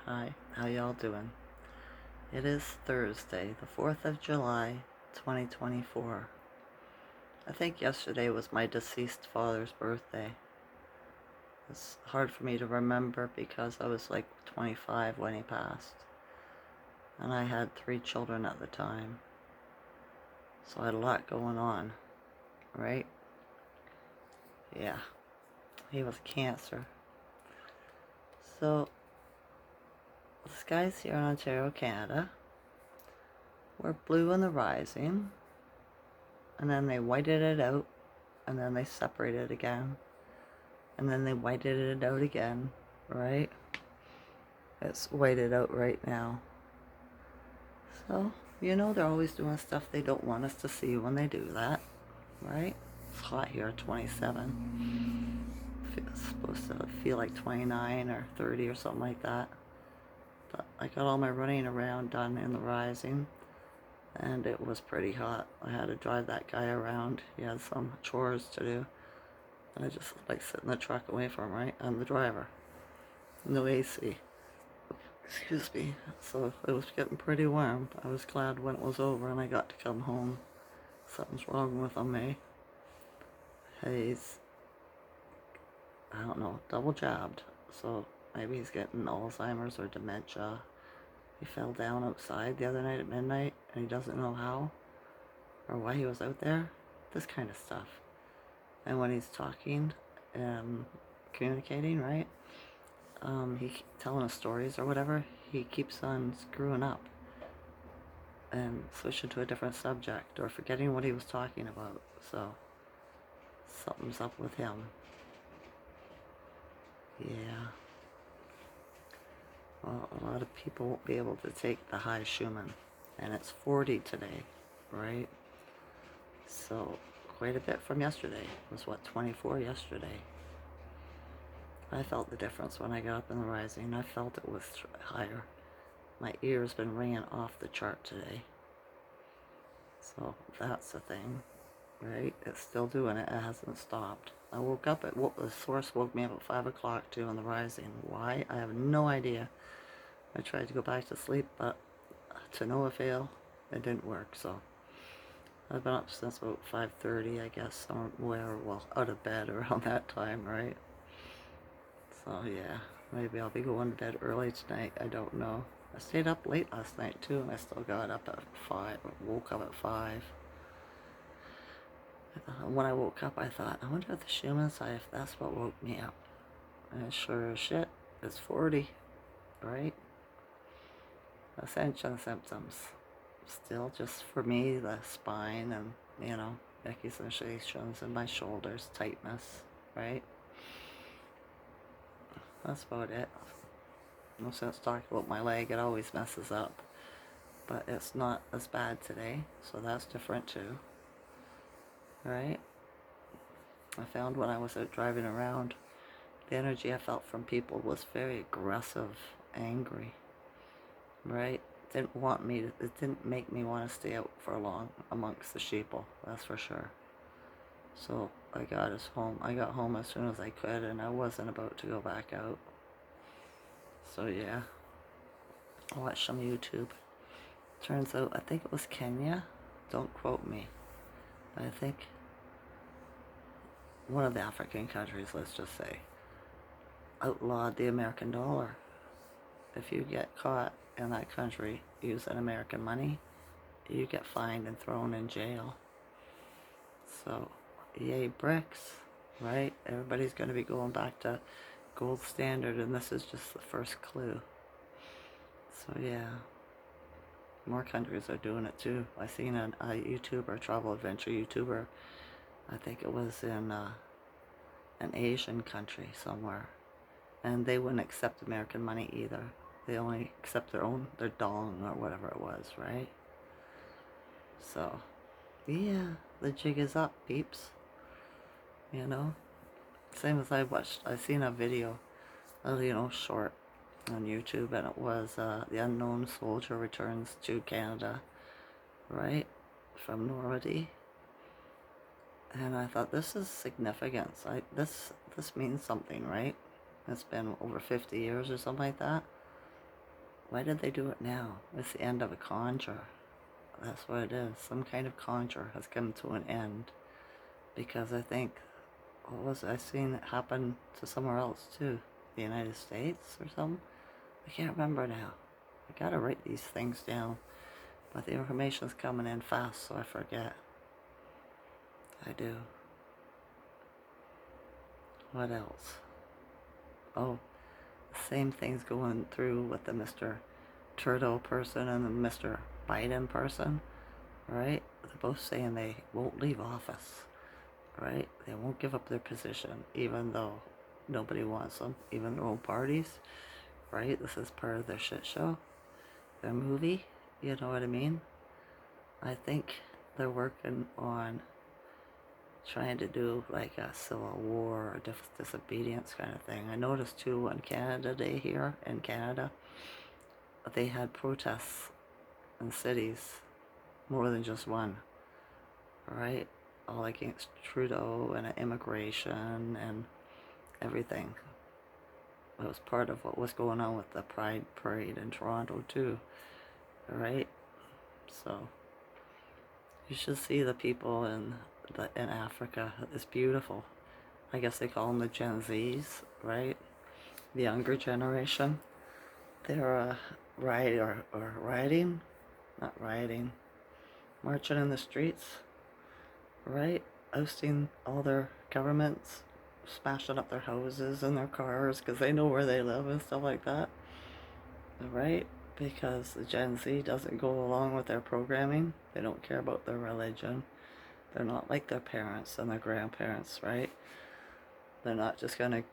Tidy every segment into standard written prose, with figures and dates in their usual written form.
Hi, how y'all doing? It is Thursday, the 4th of July, 2024. I think yesterday was my deceased father's birthday. It's hard for me to remember because I was like 25 when he passed. And I had 3 children at the time. So I had a lot going on, right? Yeah, he was cancer. So, the skies here in Ontario, Canada, were blue in the rising, and then they whited it out, and then they separated again, and then they whited it out again, right? It's whited out right now. So, they're always doing stuff they don't want us to see when they do that, right? It's hot here at 27. It's supposed to feel like 29 or 30 or something like that. But I got all my running around done in the rising, and it was pretty hot. I had to drive that guy around. He had some chores to do. And I just like sit in the truck away from him, right? I'm the driver. No AC. Excuse me. So it was getting pretty warm. I was glad when it was over and I got to come home. Something's wrong with him, eh? He's, I don't know, double jabbed. So maybe he's getting Alzheimer's or dementia. He fell down outside the other night at midnight and he doesn't know how or why he was out there. This kind of stuff. And when he's talking, communicating, right? He telling us stories or whatever, he keeps on screwing up and switching to a different subject or forgetting what he was talking about. So something's up with him. Yeah. Well, a lot of people won't be able to take the high Schuman, and it's 40 today, right? So quite a bit from yesterday. It was what, 24 yesterday. I felt the difference when I got up in the rising. I felt it was higher. My ear's been ringing off the chart today. So that's the thing, right? It's still doing it. It hasn't stopped. I woke up at the source woke me up at 5 o'clock too on the rising. Why? I have no idea. I tried to go back to sleep, but to no avail. It didn't work. So I've been up since about 5:30, I guess, somewhere, well, out of bed around that time, right? So yeah, maybe I'll be going to bed early tonight. I don't know. I stayed up late last night too, and I still got up at 5. Woke up at 5. When I woke up, I thought, I wonder if the Schuman's high, if that's what woke me up. And sure as shit, it's 40, right? Ascension symptoms. Still just for me, the spine and, necky sensations in my shoulders, tightness, right? That's about it. No sense talking about my leg, it always messes up. But it's not as bad today, so that's different too, right? I found when I was out driving around, the energy I felt from people was very aggressive, angry, right? It didn't make me want to stay out for long amongst the sheeple, that's for sure. So I got home as soon as I could, and I wasn't about to go back out. So yeah, I watched some YouTube. Turns out, I think it was Kenya, don't quote me, but I think one of the African countries, let's just say, outlawed the American dollar. If you get caught in that country using American money, you get fined and thrown in jail. So, yay bricks, right? Everybody's going to be going back to gold standard, and this is just the first clue. So yeah, more countries are doing it too. I seen a YouTuber, travel adventure YouTuber, I think it was in an Asian country somewhere, and they wouldn't accept American money either. They only accept their dong or whatever it was, right? So, yeah, the jig is up, peeps. Same as I seen a video, short on YouTube, and it was the unknown soldier returns to Canada, right, from Normandy. And I thought, this is significance. This means something, right? It's been over 50 years or something like that. Why did they do it now? It's the end of a conjure. That's what it is. Some kind of conjure has come to an end. Because I think, what was it? I seen it happen to somewhere else too. The United States or something? I can't remember now. I gotta write these things down. But the information's coming in fast, so I forget. I do. What else? Oh, the same thing's going through with the Mr. Trudeau person and the Mr. Biden person, right? They're both saying they won't leave office, right? They won't give up their position, even though nobody wants them, even their own parties, right? This is part of their shit show, their movie, you know what I mean? I think they're working on trying to do like a civil war or disobedience kind of thing. I noticed too on Canada Day here in Canada, they had protests in cities, more than just one, right? All against Trudeau and immigration and everything. It was part of what was going on with the Pride Parade in Toronto too, right? So you should see the people in Africa. It's beautiful. I guess they call them the Gen Zs, right? The younger generation. They're marching in the streets, right? Ousting all their governments, smashing up their houses and their cars because they know where they live and stuff like that, right? Because the Gen Z doesn't go along with their programming. They don't care about their religion. They're not like their parents and their grandparents, right? They're not just gonna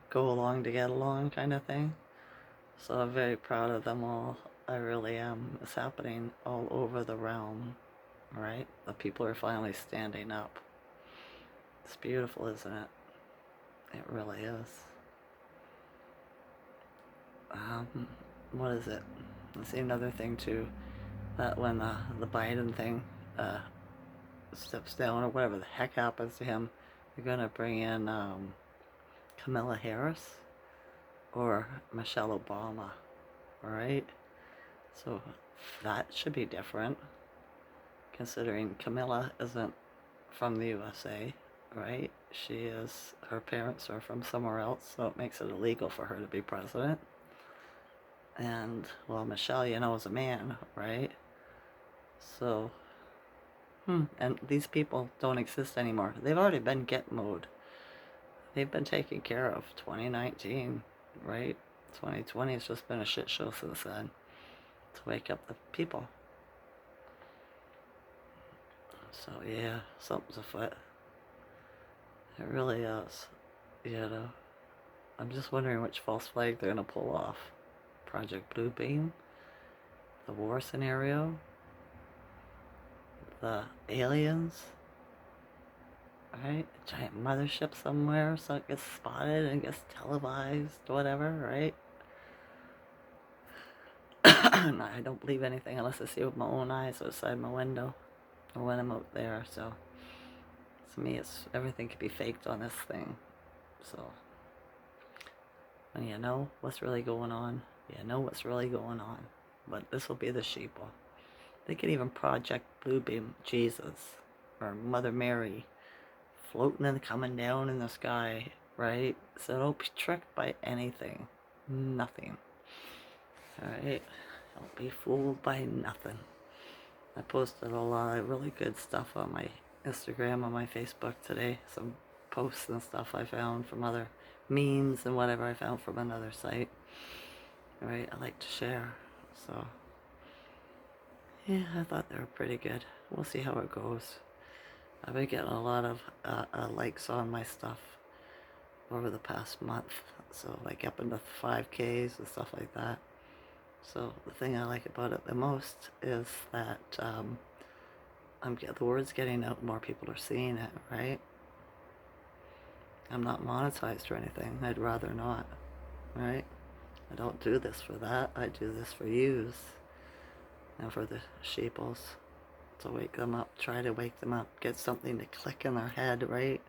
go along to get along kind of thing. So I'm very proud of them all. I really am. It's happening all over the realm, right? The people are finally standing up. It's beautiful, isn't it? It really is. What is it? I see another thing too. That when the Biden thing steps down or whatever the heck happens to him, they're gonna bring in Kamala Harris or Michelle Obama, right? So that should be different, considering Camilla isn't from the USA, right? Her parents are from somewhere else, so it makes it illegal for her to be president. And, well, Michelle, is a man, right? So, and these people don't exist anymore. They've already been get mode. They've been taken care of. 2019, right? 2020 has just been a shit show since then to wake up the people. So, yeah, something's afoot. It really is. I'm just wondering which false flag they're going to pull off. Project Bluebeam, the war scenario, the aliens, right? A giant mothership somewhere so it gets spotted and gets televised, whatever, right? I don't believe anything unless I see it with my own eyes outside my window or when I'm out there. So to me, everything could be faked on this thing. So when you know what's really going on, you know what's really going on. But this will be the sheeple. They could even Project Bluebeam Jesus or Mother Mary floating and coming down in the sky, right? So don't be tricked by anything. Nothing. Alright? Don't be fooled by nothing. I posted a lot of really good stuff on my Instagram and my Facebook today. Some posts and stuff I found from other memes and whatever I found from another site. Right? I like to share. So, yeah, I thought they were pretty good. We'll see how it goes. I've been getting a lot of likes on my stuff over the past month. So, like up into 5Ks and stuff like that. So, the thing I like about it the most is that the word's getting out, more people are seeing it, right? I'm not monetized or anything. I'd rather not, right? I don't do this for that. I do this for yous and for the sheeples to wake them up, try to wake them up, get something to click in their head, right?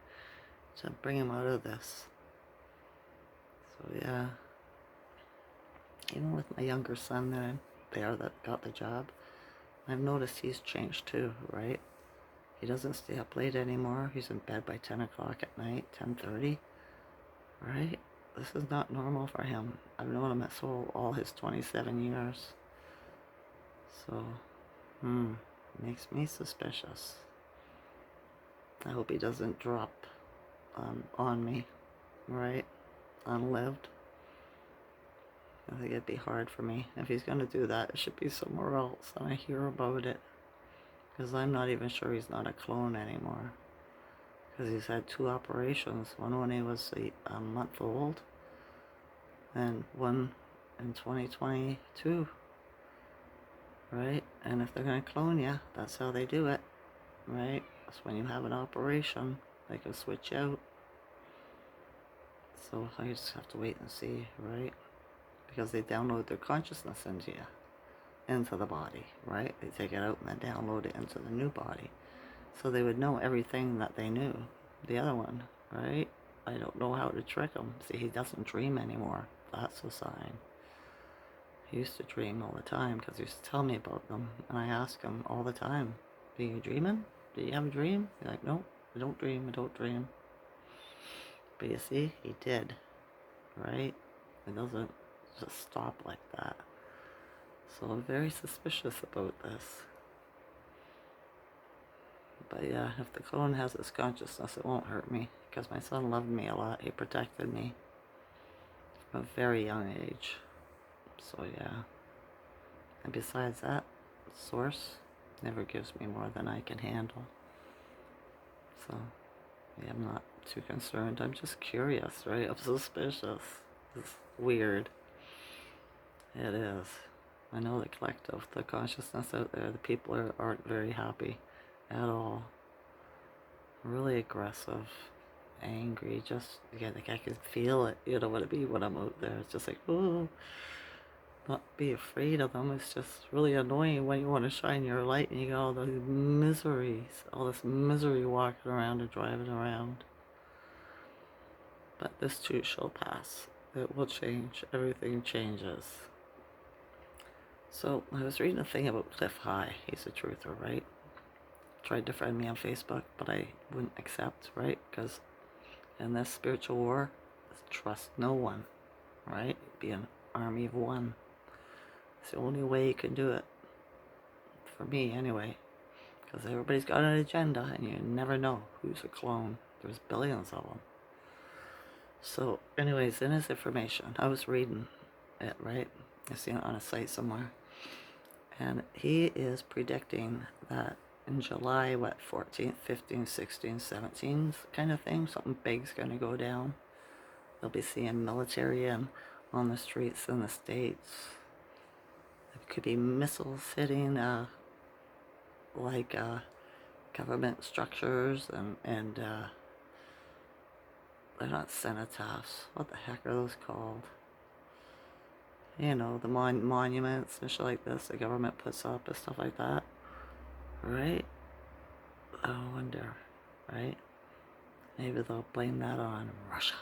To bring them out of this. So yeah, Even with my younger son that got the job, I've noticed he's changed too, right? He doesn't stay up late anymore. He's in bed by 10 o'clock at night, 10:30, right? This is not normal for him. I've known him all his 27 years. So, makes me suspicious. I hope he doesn't drop on me, right? Unlived. I think it'd be hard for me. If he's going to do that, it should be somewhere else and I hear about it. Because I'm not even sure he's not a clone anymore. Because he's had 2 operations. One when he was a month old, and one in 2022. Right? And if they're going to clone you, that's how they do it. Right? That's when you have an operation. They can switch out. So I just have to wait and see, right? Because they download their consciousness into you, into the body, right? They take it out and then download it into the new body. So they would know everything that they knew. The other one, right? I don't know how to trick him. See, he doesn't dream anymore. That's a sign. He used to dream all the time because he used to tell me about them. And I ask him all the time, are you dreaming? Do you have a dream? He's like, no, I don't dream, I don't dream. But you see, he did, right? It doesn't just stop like that. So I'm very suspicious about this. But yeah, if the clone has its consciousness, it won't hurt me. Because my son loved me a lot. He protected me from a very young age. So yeah. And besides that, Source never gives me more than I can handle. So yeah, I'm not too concerned. I'm just curious, right? I'm suspicious. It's weird. It is. I know the collective, the consciousness out there, the people aren't very happy at all. Really aggressive, angry, just, yeah, like I can feel it, you know what it be when I'm out there. It's just like, oh, not be afraid of them. It's just really annoying when you want to shine your light and you got all the miseries, all this misery walking around and driving around. But this too shall pass. It will change. Everything changes. So I was reading a thing about Cliff High. He's a truther, right? Tried to friend me on Facebook, but I wouldn't accept, right? Because in this spiritual war, trust no one, right? Be an army of one. It's the only way you can do it. For me, anyway. Because everybody's got an agenda, and you never know who's a clone. There's billions of them. So, anyways, in his information, I was reading it, right? I seen it on a site somewhere. And he is predicting that in July, 14th, 15th, 16th, 17th kind of thing, something big's going to go down. They'll be seeing military on the streets in the States. There could be missiles hitting government structures and they're not cenotaphs. What the heck are those called? You know, the monuments and shit like this the government puts up and stuff like that. Right? I wonder, right? Maybe they'll blame that on Russia.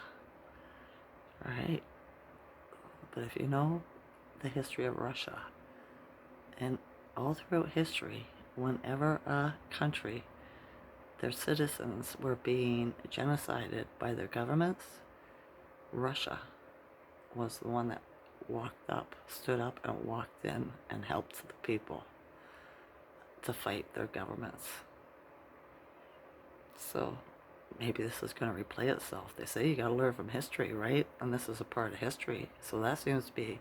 Right? But if you know the history of Russia, and all throughout history, whenever a country, their citizens were being genocided by their governments, Russia was the one that stood up and walked in and helped the people to fight their governments. So maybe this is going to replay itself. They say you got to learn from history, right? And this is a part of history. So that seems to be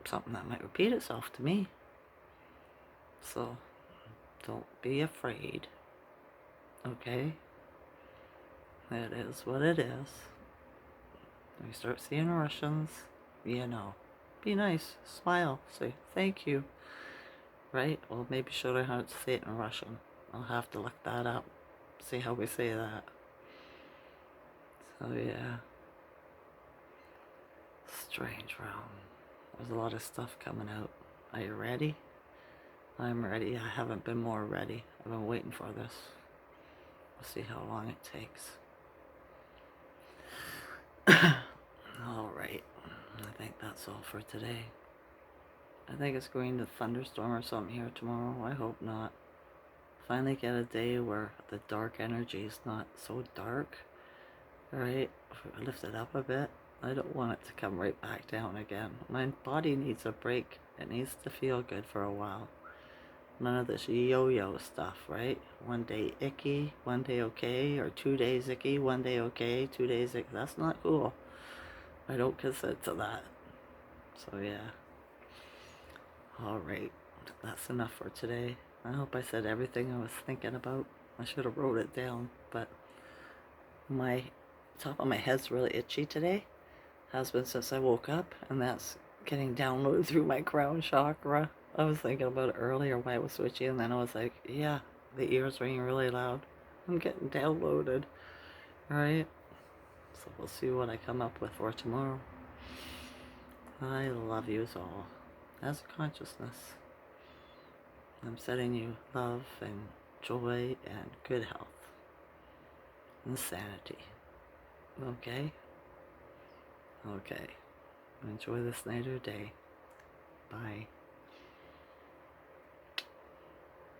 something that might repeat itself to me. So don't be afraid. Okay? It is what it is. When you start seeing Russians, you know, be nice, smile, say thank you. Right? Well, maybe show her how to say it in Russian. I'll have to look that up. See how we say that. So yeah. Strange realm. There's a lot of stuff coming out. Are you ready? I'm ready. I haven't been more ready. I've been waiting for this. We'll see how long it takes. Alright. I think that's that's all for today. I think it's going to thunderstorm or something here tomorrow. I hope not. Finally get a day where the dark energy is not so dark. Alright, lift it up a bit. I don't want it to come right back down again. My body needs a break. It needs to feel good for a while. None of this yo-yo stuff, right? One day icky, one day okay, or 2 days icky, one day okay, 2 days icky. That's not cool. I don't consent to that. So yeah. Alright, that's enough for today. I hope I said everything I was thinking about. I should have wrote it down, but my top of my head's really itchy today. Has been since I woke up, and that's getting downloaded through my crown chakra. I was thinking about it earlier why it was so itchy, and then I was like, yeah, the ears ringing really loud. I'm getting downloaded, right? So we'll see what I come up with for tomorrow. I love you all. As a consciousness, I'm sending you love and joy and good health and sanity. Okay? Okay. Enjoy this night or day. Bye.